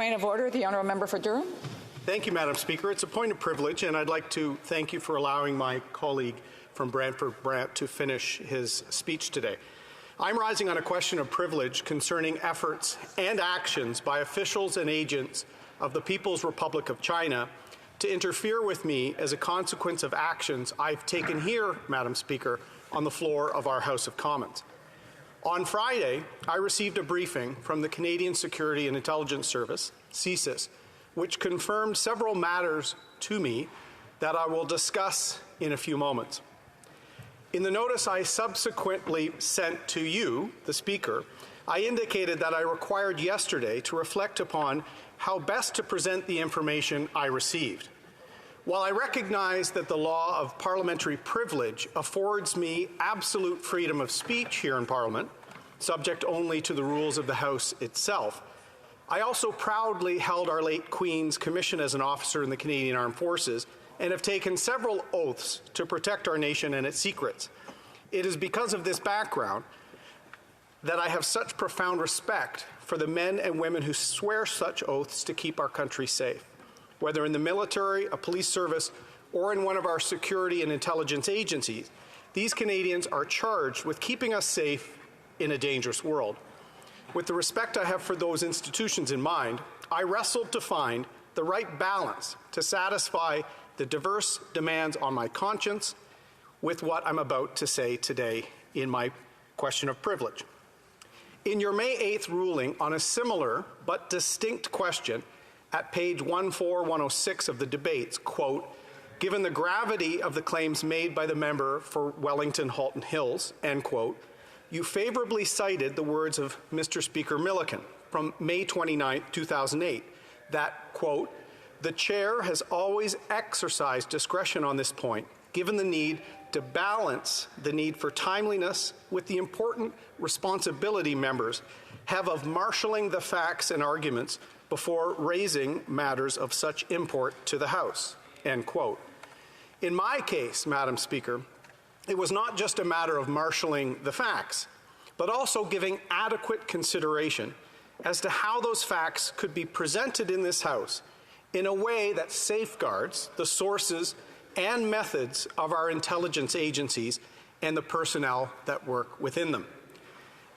Point of order, the honourable member for Durham. Thank you, Madam Speaker. It's a point of privilege, and I'd like to thank you for allowing my colleague from Brantford Brant to finish his speech today. I'm rising on a question of privilege concerning efforts and actions by officials and agents of the People's Republic of China to interfere with me as a consequence of actions I've taken here, Madam Speaker, on the floor of our House of Commons. On Friday, I received a briefing from the Canadian Security and Intelligence Service, CSIS, which confirmed several matters to me that I will discuss in a few moments. In the notice I subsequently sent to you, the Speaker, I indicated that I required yesterday to reflect upon how best to present the information I received. While I recognize that the law of parliamentary privilege affords me absolute freedom of speech here in Parliament, subject only to the rules of the House itself, I also proudly held our late Queen's commission as an officer in the Canadian Armed Forces and have taken several oaths to protect our nation and its secrets. It is because of this background that I have such profound respect for the men and women who swear such oaths to keep our country safe. Whether in the military, a police service, or in one of our security and intelligence agencies, these Canadians are charged with keeping us safe in a dangerous world. With the respect I have for those institutions in mind, I wrestled to find the right balance to satisfy the diverse demands on my conscience with what I'm about to say today in my question of privilege. In your May 8th ruling on a similar but distinct question, at page 14106 of the debates, quote, given the gravity of the claims made by the member for Wellington-Halton Hills, end quote, you favorably cited the words of Mr. Speaker Milliken from May 29, 2008, that, quote, the chair has always exercised discretion on this point, given the need to balance the need for timeliness with the important responsibility members have of marshalling the facts and arguments before raising matters of such import to the House, end quote. In my case, Madam Speaker, it was not just a matter of marshalling the facts, but also giving adequate consideration as to how those facts could be presented in this House in a way that safeguards the sources and methods of our intelligence agencies and the personnel that work within them.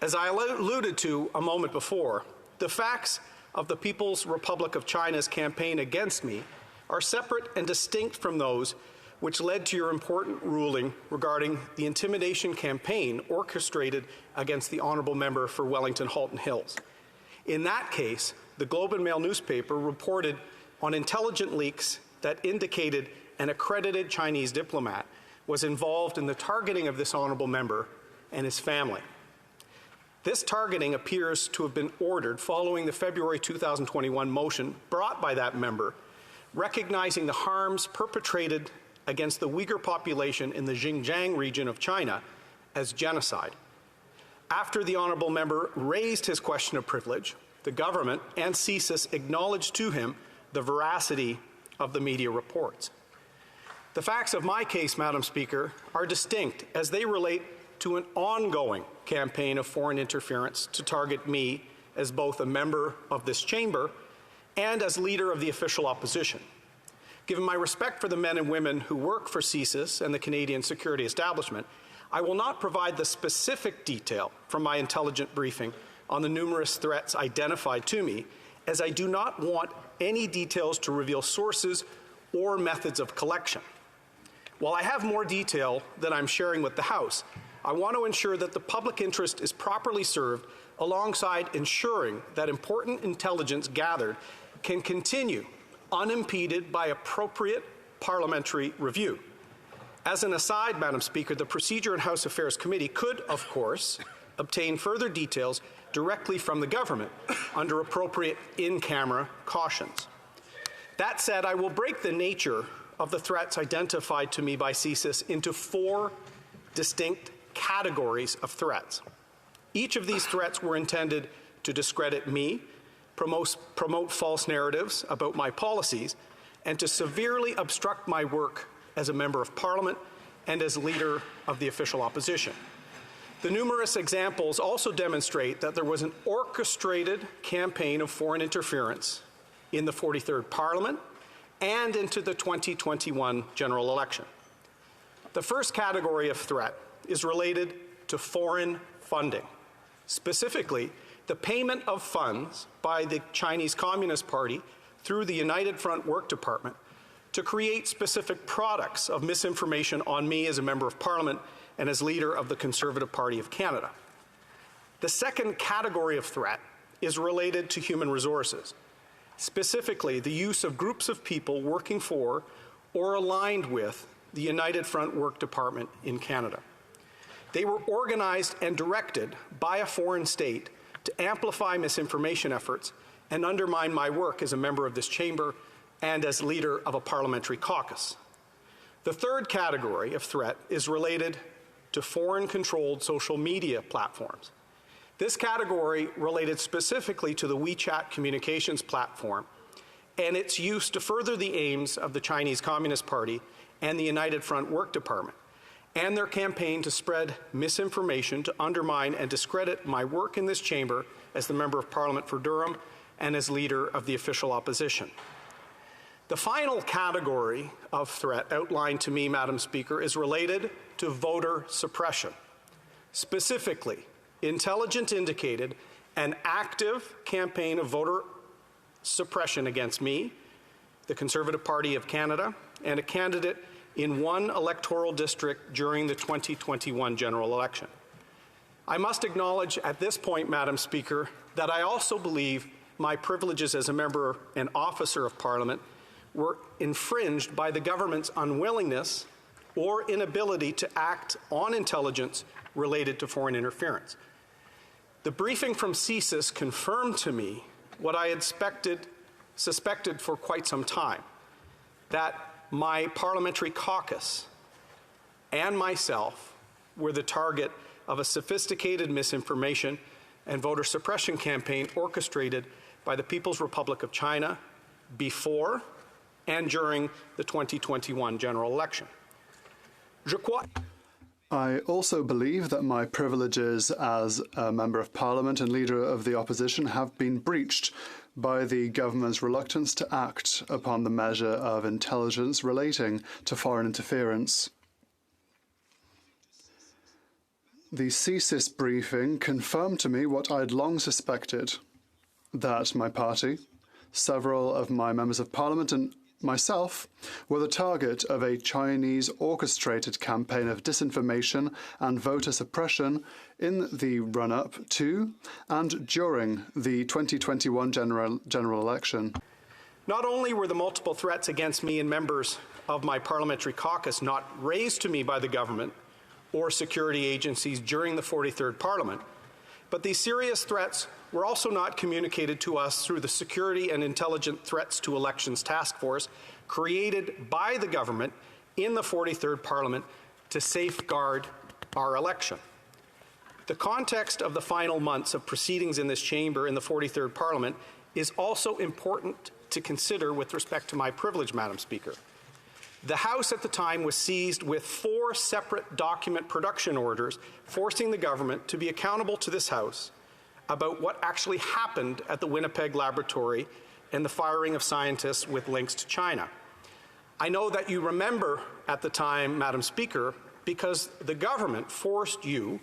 As I alluded to a moment before, the facts of the People's Republic of China's campaign against me are separate and distinct from those which led to your important ruling regarding the intimidation campaign orchestrated against the honourable member for Wellington-Halton Hills. In that case, the Globe and Mail newspaper reported on intelligent leaks that indicated an accredited Chinese diplomat was involved in the targeting of this honourable member and his family. This targeting appears to have been ordered following the February 2021 motion brought by that member, recognizing the harms perpetrated against the Uyghur population in the Xinjiang region of China as genocide. After the honourable member raised his question of privilege, the government and CSIS acknowledged to him the veracity of the media reports. The facts of my case, Madam Speaker, are distinct as they relate to an ongoing campaign of foreign interference to target me as both a member of this chamber and as leader of the official opposition. Given my respect for the men and women who work for CSIS and the Canadian security establishment, I will not provide the specific detail from my intelligent briefing on the numerous threats identified to me, as I do not want any details to reveal sources or methods of collection. While I have more detail that I'm sharing with the House, I want to ensure that the public interest is properly served alongside ensuring that important intelligence gathered can continue unimpeded by appropriate parliamentary review. As an aside, Madam Speaker, the Procedure and House Affairs Committee could, of course, obtain further details directly from the government under appropriate in-camera cautions. That said, I will break the nature of the threats identified to me by CSIS into 4 distinct categories of threats. Each of these threats were intended to discredit me, promote false narratives about my policies, and to severely obstruct my work as a Member of Parliament and as leader of the official opposition. The numerous examples also demonstrate that there was an orchestrated campaign of foreign interference in the 43rd Parliament and into the 2021 general election. The first category of threat is related to foreign funding, specifically the payment of funds by the Chinese Communist Party through the United Front Work Department to create specific products of misinformation on me as a Member of Parliament and as leader of the Conservative Party of Canada. The second category of threat is related to human resources, specifically the use of groups of people working for or aligned with the United Front Work Department in Canada. They were organized and directed by a foreign state to amplify misinformation efforts and undermine my work as a member of this chamber and as leader of a parliamentary caucus. The third category of threat is related to foreign-controlled social media platforms. This category related specifically to the WeChat communications platform and its use to further the aims of the Chinese Communist Party and the United Front Work Department, and their campaign to spread misinformation to undermine and discredit my work in this chamber as the Member of Parliament for Durham and as leader of the official opposition. The final category of threat outlined to me, Madam Speaker, is related to voter suppression. Specifically, intelligence indicated an active campaign of voter suppression against me, the Conservative Party of Canada, and a candidate in one electoral district during the 2021 general election. I must acknowledge at this point, Madam Speaker, that I also believe my privileges as a member and officer of Parliament were infringed by the government's unwillingness or inability to act on intelligence related to foreign interference. The briefing from CSIS confirmed to me what I had suspected for quite some time, that my parliamentary caucus and myself were the target of a sophisticated misinformation and voter suppression campaign orchestrated by the People's Republic of China before and during the 2021 general election. I also believe that my privileges as a Member of Parliament and Leader of the Opposition have been breached by the government's reluctance to act upon the measure of intelligence relating to foreign interference. The CSIS briefing confirmed to me what I'd long suspected, that my party, several of my members of Parliament and myself were the target of a Chinese orchestrated campaign of disinformation and voter suppression in the run-up to and during the 2021 general election. Not only were the multiple threats against me and members of my parliamentary caucus not raised to me by the government or security agencies during the 43rd Parliament, but these serious threats were also not communicated to us through the Security and Intelligent Threats to Elections Task Force created by the government in the 43rd Parliament to safeguard our election. The context of the final months of proceedings in this chamber in the 43rd Parliament is also important to consider with respect to my privilege, Madam Speaker. The House at the time was seized with 4 separate document production orders forcing the government to be accountable to this House about what actually happened at the Winnipeg laboratory and the firing of scientists with links to China. I know that you remember at the time, Madam Speaker, because the government forced you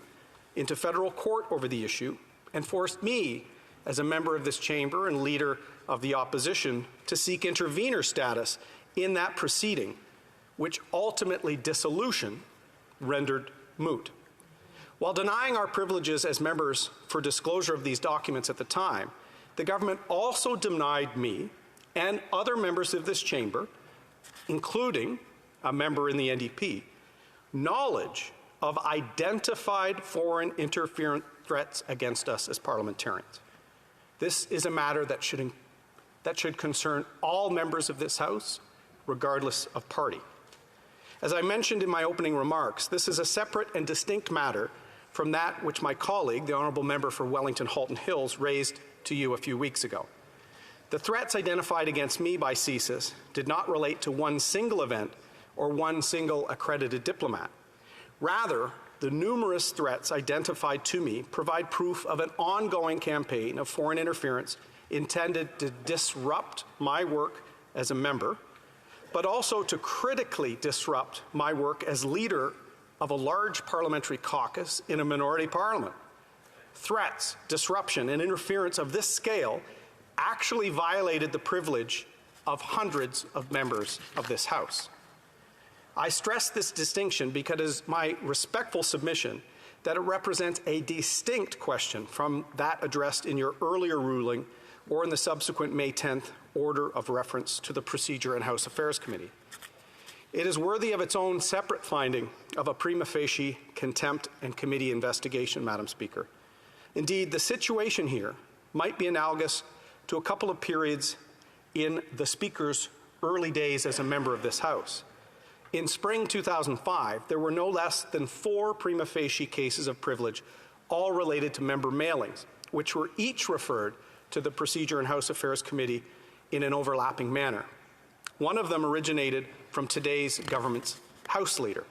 into federal court over the issue and forced me, as a member of this chamber and leader of the opposition, to seek intervener status in that proceeding, which ultimately dissolution rendered moot. While denying our privileges as members for disclosure of these documents at the time, the government also denied me and other members of this chamber, including a member in the NDP, knowledge of identified foreign interference threats against us as parliamentarians. This is a matter that should concern all members of this House, regardless of party. As I mentioned in my opening remarks, this is a separate and distinct matter from that which my colleague, the Honourable Member for Wellington-Halton Hills, raised to you a few weeks ago. The threats identified against me by CSIS did not relate to one single event or one single accredited diplomat. Rather, the numerous threats identified to me provide proof of an ongoing campaign of foreign interference intended to disrupt my work as a member, but also to critically disrupt my work as leader of a large parliamentary caucus in a minority parliament. Threats, disruption, and interference of this scale actually violated the privilege of hundreds of members of this House. I stress this distinction because it is my respectful submission that it represents a distinct question from that addressed in your earlier ruling or in the subsequent May 10th order of reference to the Procedure and House Affairs Committee. It is worthy of its own separate finding of a prima facie contempt and committee investigation, Madam Speaker. Indeed, the situation here might be analogous to a couple of periods in the Speaker's early days as a member of this House. In spring 2005, there were no less than 4 prima facie cases of privilege, all related to member mailings, which were each referred to the Procedure and House Affairs Committee in an overlapping manner. One of them originated from today's government's House Leader.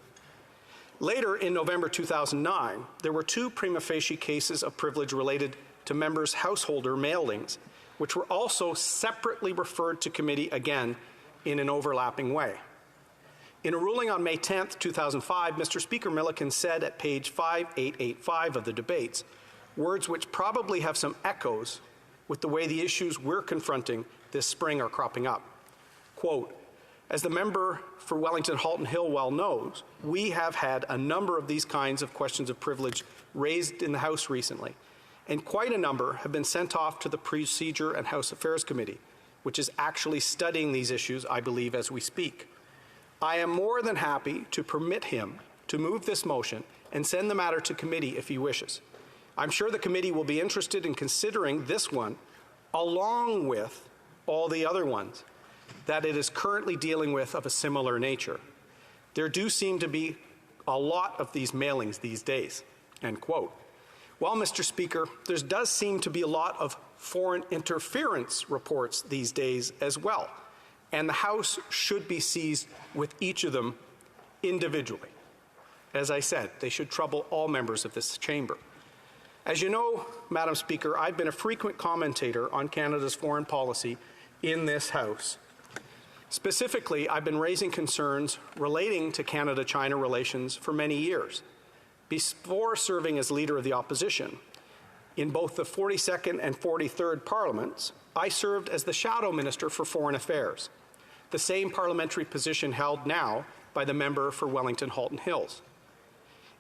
Later, in November 2009, there were 2 prima facie cases of privilege related to members' householder mailings, which were also separately referred to committee again in an overlapping way. In a ruling on May 10, 2005, Mr. Speaker Milliken said at page 5885 of the debates, words which probably have some echoes with the way the issues we're confronting this spring are cropping up. Quote, as the member for Wellington Halton Hill well knows, we have had a number of these kinds of questions of privilege raised in the House recently, and quite a number have been sent off to the Procedure and House Affairs Committee, which is actually studying these issues, I believe, as we speak. I am more than happy to permit him to move this motion and send the matter to committee if he wishes. I'm sure the committee will be interested in considering this one along with all the other ones that it is currently dealing with of a similar nature. There do seem to be a lot of these mailings these days, end quote. Well, Mr. Speaker, there does seem to be a lot of foreign interference reports these days as well, and the House should be seized with each of them individually. As I said, they should trouble all members of this chamber. As you know, Madam Speaker, I've been a frequent commentator on Canada's foreign policy in this House. Specifically, I've been raising concerns relating to Canada-China relations for many years. Before serving as Leader of the Opposition, in both the 42nd and 43rd Parliaments, I served as the Shadow Minister for Foreign Affairs, the same parliamentary position held now by the member for Wellington Halton Hills.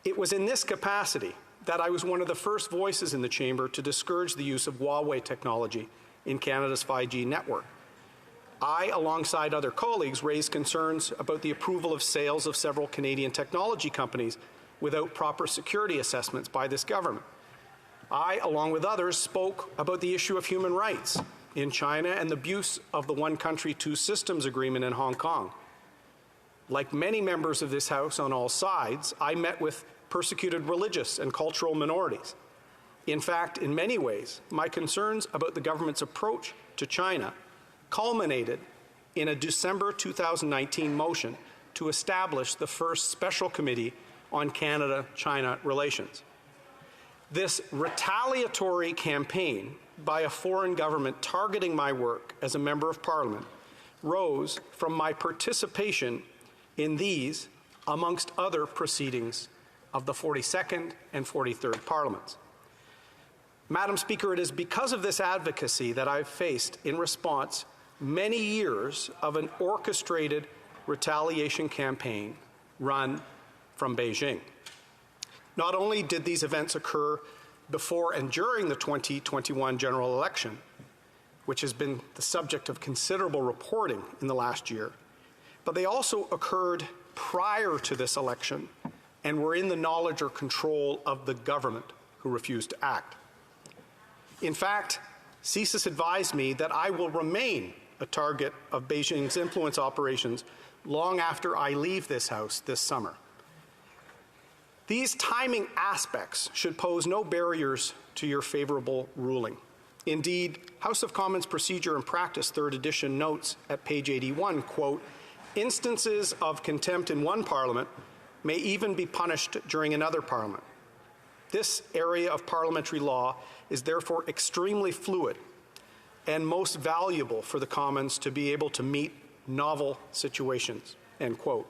It was in this capacity that I was one of the first voices in the chamber to discourage the use of Huawei technology in Canada's 5G network. I, alongside other colleagues, raised concerns about the approval of sales of several Canadian technology companies without proper security assessments by this government. I, along with others, spoke about the issue of human rights in China and the abuse of the One Country, Two Systems agreement in Hong Kong. Like many members of this House on all sides, I met with persecuted religious and cultural minorities. In fact, in many ways, my concerns about the government's approach to China culminated in a December 2019 motion to establish the first special committee on Canada-China relations. This retaliatory campaign by a foreign government targeting my work as a member of Parliament rose from my participation in these, amongst other proceedings, of the 42nd and 43rd Parliaments. Madam Speaker, it is because of this advocacy that I've faced in response many years of an orchestrated retaliation campaign run from Beijing. Not only did these events occur before and during the 2021 general election, which has been the subject of considerable reporting in the last year, but they also occurred prior to this election and were in the knowledge or control of the government who refused to act. In fact, CSIS advised me that I will remain a target of Beijing's influence operations long after I leave this House this summer. These timing aspects should pose no barriers to your favorable ruling. Indeed, House of Commons Procedure and Practice, 3rd edition, notes at page 81, quote, instances of contempt in one Parliament may even be punished during another Parliament. This area of parliamentary law is therefore extremely fluid. and most valuable for the Commons to be able to meet novel situations, end quote.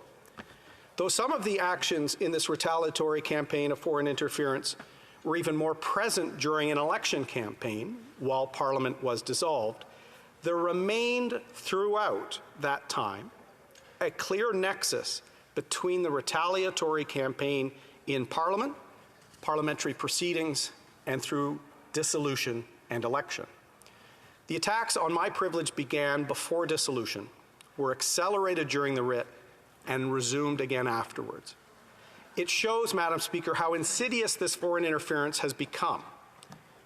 Though some of the actions in this retaliatory campaign of foreign interference were even more present during an election campaign while Parliament was dissolved, there remained throughout that time a clear nexus between the retaliatory campaign in Parliament, parliamentary proceedings, and through dissolution and election. The attacks on my privilege began before dissolution, were accelerated during the writ, and resumed again afterwards. It shows, Madam Speaker, how insidious this foreign interference has become.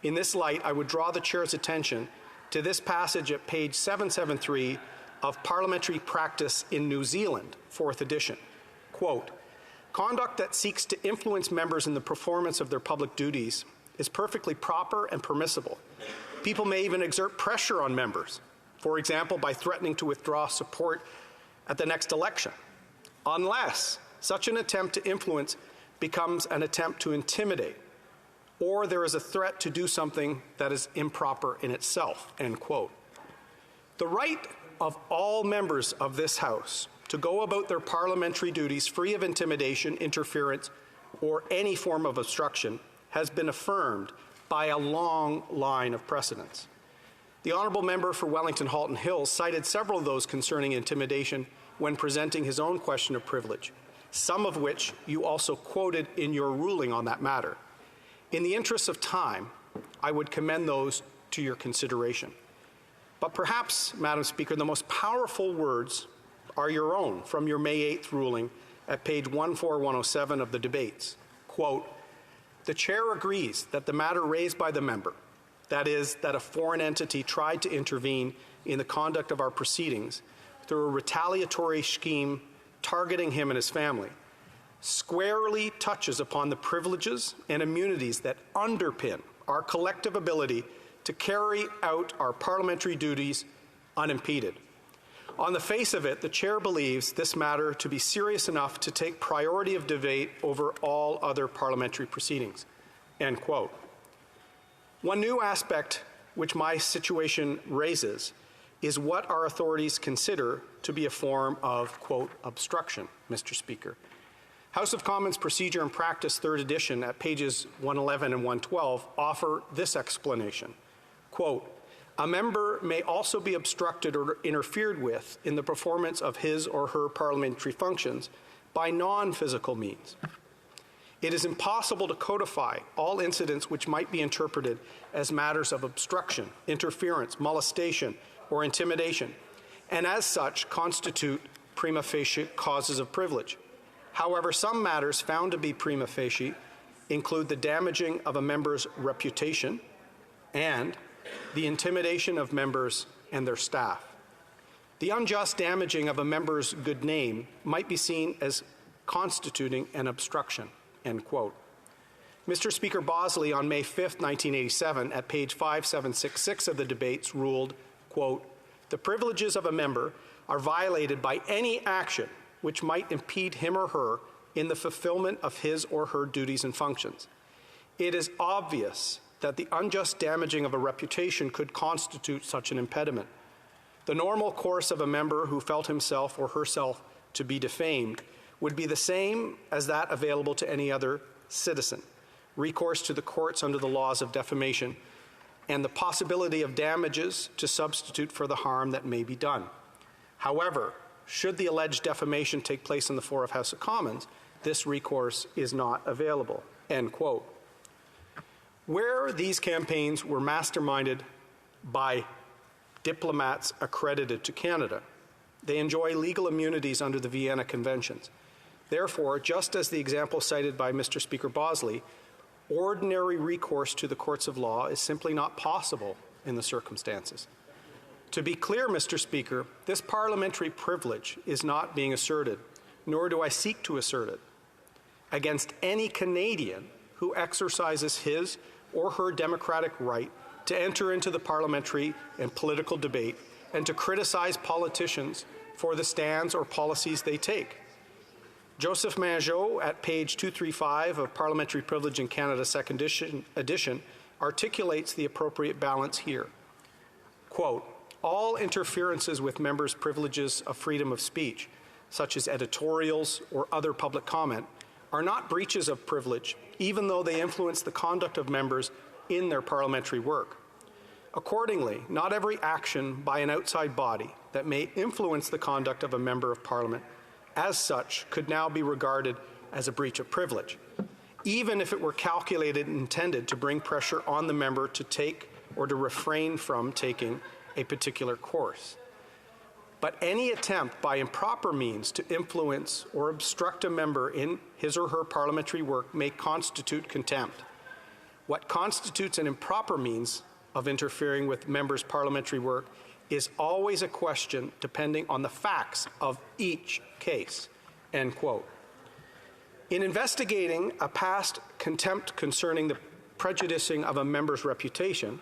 In this light, I would draw the Chair's attention to this passage at page 773 of Parliamentary Practice in New Zealand, 4th edition. Quote, "Conduct that seeks to influence members in the performance of their public duties is perfectly proper and permissible. People may even exert pressure on members, for example, by threatening to withdraw support at the next election, unless such an attempt to influence becomes an attempt to intimidate, or there is a threat to do something that is improper in itself," end quote. The right of all members of this House to go about their parliamentary duties free of intimidation, interference, or any form of obstruction has been affirmed by a long line of precedents. The honourable member for Wellington Halton Hills cited several of those concerning intimidation when presenting his own question of privilege, some of which you also quoted in your ruling on that matter. In the interest of time, I would commend those to your consideration. But perhaps, Madam Speaker, the most powerful words are your own from your May 8th ruling at page 14107 of the debates. Quote, "The Chair agrees that the matter raised by the member, that is, that a foreign entity tried to intervene in the conduct of our proceedings through a retaliatory scheme targeting him and his family, squarely touches upon the privileges and immunities that underpin our collective ability to carry out our parliamentary duties unimpeded. On the face of it, the Chair believes this matter to be serious enough to take priority of debate over all other parliamentary proceedings," end quote. One new aspect which my situation raises is what our authorities consider to be a form of, quote, obstruction, Mr. Speaker. House of Commons Procedure and Practice, 3rd edition, at pages 111 and 112, offer this explanation. Quote, "A member may also be obstructed or interfered with in the performance of his or her parliamentary functions by non-physical means. It is impossible to codify all incidents which might be interpreted as matters of obstruction, interference, molestation, or intimidation, and as such constitute prima facie causes of privilege. However, some matters found to be prima facie include the damaging of a member's reputation and the intimidation of members and their staff. The unjust damaging of a member's good name might be seen as constituting an obstruction," end quote. Mr. Speaker Bosley on May 5, 1987, at page 5766 of the debates ruled, quote, "The privileges of a member are violated by any action which might impede him or her in the fulfillment of his or her duties and functions. It is obvious that the unjust damaging of a reputation could constitute such an impediment. The normal course of a member who felt himself or herself to be defamed would be the same as that available to any other citizen: recourse to the courts under the laws of defamation, and the possibility of damages to substitute for the harm that may be done. However, should the alleged defamation take place on the floor of House of Commons, this recourse is not available," end quote. Where these campaigns were masterminded by diplomats accredited to Canada, they enjoy legal immunities under the Vienna Conventions. Therefore, just as the example cited by Mr. Speaker Bosley, ordinary recourse to the courts of law is simply not possible in the circumstances. To be clear, Mr. Speaker, this parliamentary privilege is not being asserted, nor do I seek to assert it, against any Canadian who exercises his or her democratic right to enter into the parliamentary and political debate and to criticize politicians for the stands or policies they take. Joseph Mangeot, at page 235 of Parliamentary Privilege in Canada, 2nd edition, articulates the appropriate balance here. quote, all interferences with members' privileges of freedom of speech, such as editorials or other public comment, are not breaches of privilege, even though they influence the conduct of members in their parliamentary work. Accordingly, not every action by an outside body that may influence the conduct of a member of Parliament as such could now be regarded as a breach of privilege, even if it were calculated and intended to bring pressure on the member to take or to refrain from taking a particular course. But any attempt by improper means to influence or obstruct a member in his or her parliamentary work may constitute contempt. What constitutes an improper means of interfering with members' parliamentary work is always a question depending on the facts of each case, end quote. In investigating a past contempt concerning the prejudicing of a member's reputation,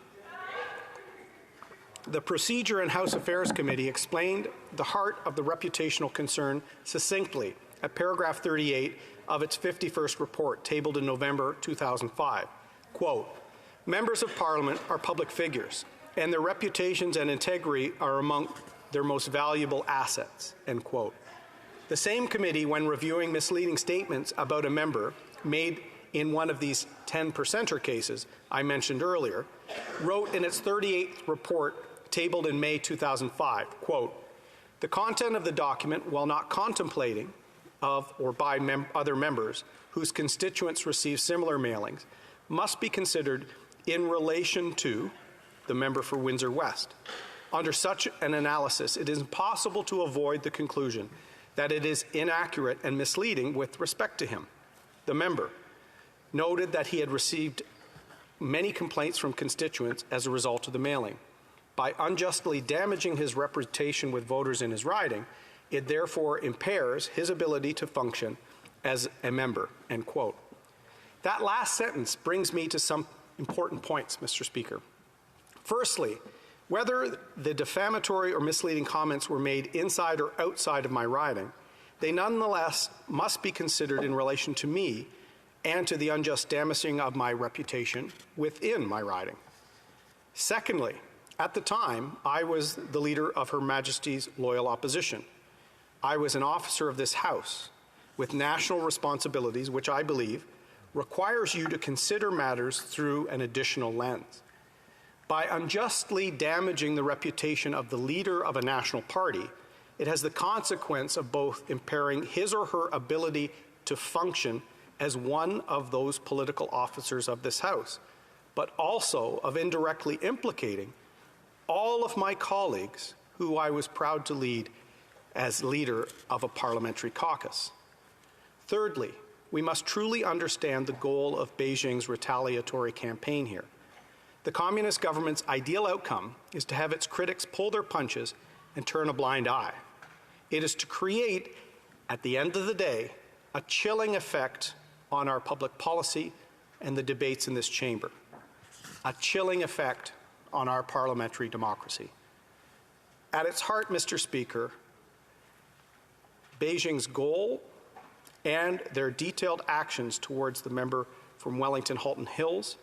the Procedure and House Affairs Committee explained the heart of the reputational concern succinctly at paragraph 38 of its 51st report, tabled in November 2005. Quote, members of Parliament are public figures, and their reputations and integrity are among their most valuable assets, end quote. The same committee, when reviewing misleading statements about a member made in one of these 10%er cases I mentioned earlier, wrote in its 38th report, tabled in May 2005, quote, the content of the document, while not contemplating of or by other members whose constituents receive similar mailings, must be considered in relation to the member for Windsor West. Under such an analysis, it is impossible to avoid the conclusion that it is inaccurate and misleading with respect to him. The member noted that he had received many complaints from constituents as a result of the mailing. By unjustly damaging his reputation with voters in his riding, it therefore impairs his ability to function as a member, end quote. That last sentence brings me to some important points, Mr. Speaker. Firstly, whether the defamatory or misleading comments were made inside or outside of my riding, they nonetheless must be considered in relation to me and to the unjust damaging of my reputation within my riding. Secondly, at the time, I was the leader of Her Majesty's Loyal Opposition. I was an officer of this House with national responsibilities, which I believe requires you to consider matters through an additional lens. By unjustly damaging the reputation of the leader of a national party, it has the consequence of both impairing his or her ability to function as one of those political officers of this House, but also of indirectly implicating all of my colleagues who I was proud to lead as leader of a parliamentary caucus. Thirdly, we must truly understand the goal of Beijing's retaliatory campaign here. The Communist government's ideal outcome is to have its critics pull their punches and turn a blind eye. It is to create, at the end of the day, a chilling effect on our public policy and the debates in this chamber, a chilling effect on our parliamentary democracy. At its heart, Mr. Speaker, Beijing's goal and their detailed actions towards the member from Wellington Halton Hills,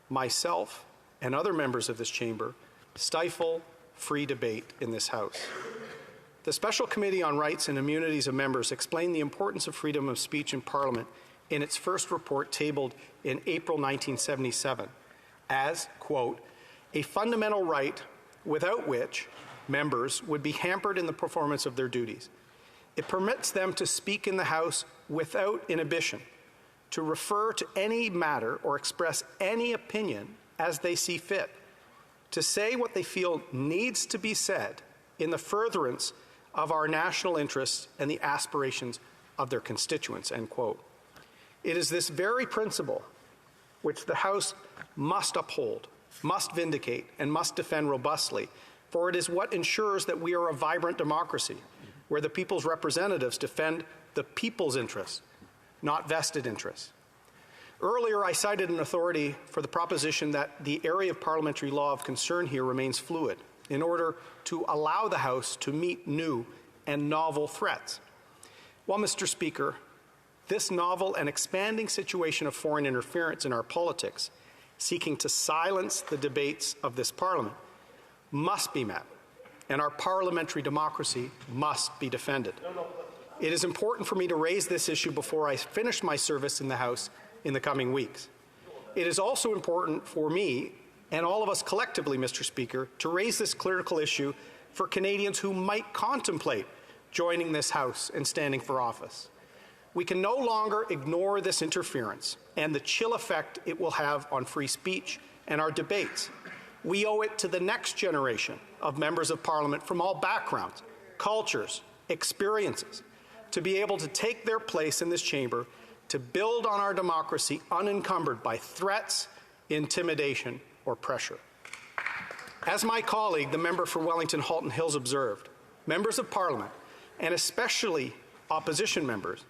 myself, and other members of this chamber stifle free debate in this House. The Special Committee on Rights and Immunities of Members explained the importance of freedom of speech in Parliament in its first report tabled in April 1977 as, quote, a fundamental right without which members would be hampered in the performance of their duties. It permits them to speak in the House without inhibition, to refer to any matter or express any opinion as they see fit, to say what they feel needs to be said in the furtherance of our national interests and the aspirations of their constituents, end quote. It is this very principle which the House must uphold, must vindicate, and must defend robustly, for it is what ensures that we are a vibrant democracy, where the people's representatives defend the people's interests, not vested interests. Earlier, I cited an authority for the proposition that the area of parliamentary law of concern here remains fluid in order to allow the House to meet new and novel threats. Well, Mr. Speaker, this novel and expanding situation of foreign interference in our politics, seeking to silence the debates of this Parliament, must be met, and our parliamentary democracy must be defended. It is important for me to raise this issue before I finish my service in the House in the coming weeks. It is also important for me and all of us collectively, Mr. Speaker, to raise this critical issue for Canadians who might contemplate joining this House and standing for office. We can no longer ignore this interference and the chill effect it will have on free speech and our debates. We owe it to the next generation of members of Parliament from all backgrounds, cultures, experiences, to be able to take their place in this chamber to build on our democracy unencumbered by threats, intimidation, or pressure. As my colleague, the member for Wellington Halton Hills, observed, members of Parliament, and especially opposition members,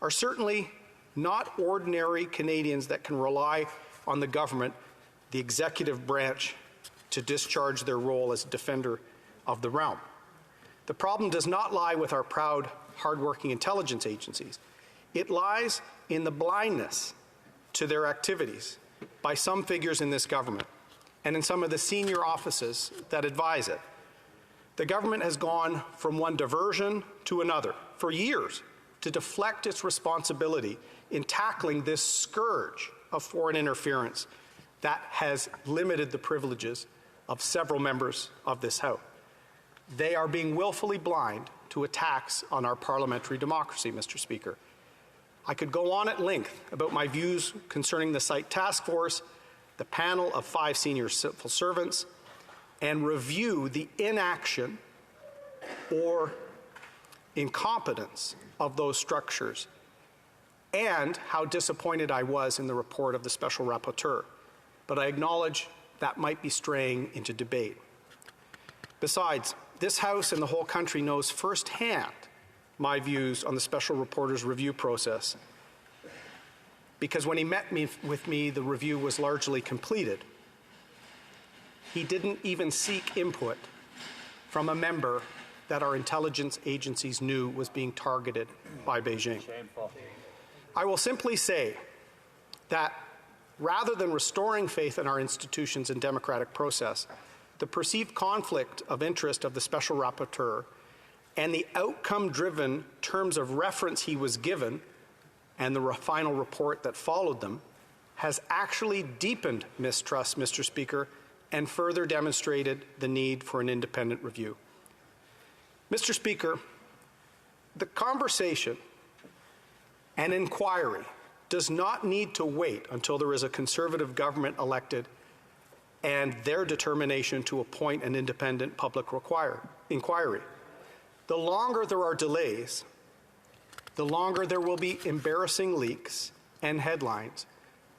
are certainly not ordinary Canadians that can rely on the government, the executive branch, to discharge their role as defender of the realm. The problem does not lie with our proud, hardworking intelligence agencies. It lies in the blindness to their activities by some figures in this government and in some of the senior offices that advise it. The government has gone from one diversion to another for years to deflect its responsibility in tackling this scourge of foreign interference that has limited the privileges of several members of this House. They are being willfully blind to attacks on our parliamentary democracy, Mr. Speaker. I could go on at length about my views concerning the site task force, the panel of 5 senior civil servants, and review the inaction or incompetence of those structures, and how disappointed I was in the report of the Special Rapporteur. But I acknowledge that might be straying into debate. Besides, this House and the whole country knows firsthand my views on the Special Rapporteur's review process, because when he met with me, the review was largely completed. He didn't even seek input from a member that our intelligence agencies knew was being targeted by Beijing. Shameful. I will simply say that rather than restoring faith in our institutions and democratic process, the perceived conflict of interest of the Special Rapporteur and the outcome-driven terms of reference he was given and the final report that followed them has actually deepened mistrust, Mr. Speaker, and further demonstrated the need for an independent review. Mr. Speaker, the conversation and inquiry does not need to wait until there is a Conservative government elected and their determination to appoint an independent public inquiry. The longer there are delays, the longer there will be embarrassing leaks and headlines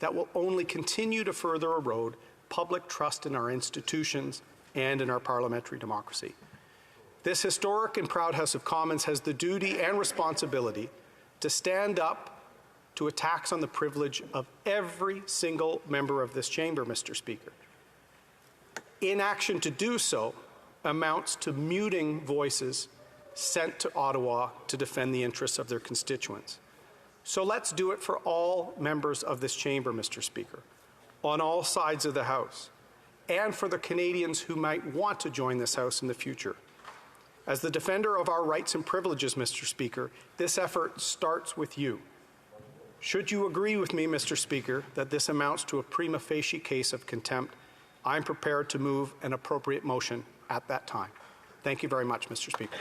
that will only continue to further erode public trust in our institutions and in our parliamentary democracy. This historic and proud House of Commons has the duty and responsibility to stand up to attacks on the privilege of every single member of this chamber, Mr. Speaker. Inaction to do so amounts to muting voices sent to Ottawa to defend the interests of their constituents. So let's do it for all members of this chamber, Mr. Speaker, on all sides of the House, and for the Canadians who might want to join this House in the future. As the defender of our rights and privileges, Mr. Speaker, this effort starts with you. Should you agree with me, Mr. Speaker, that this amounts to a prima facie case of contempt, I'm prepared to move an appropriate motion at that time. Thank you very much, Mr. Speaker.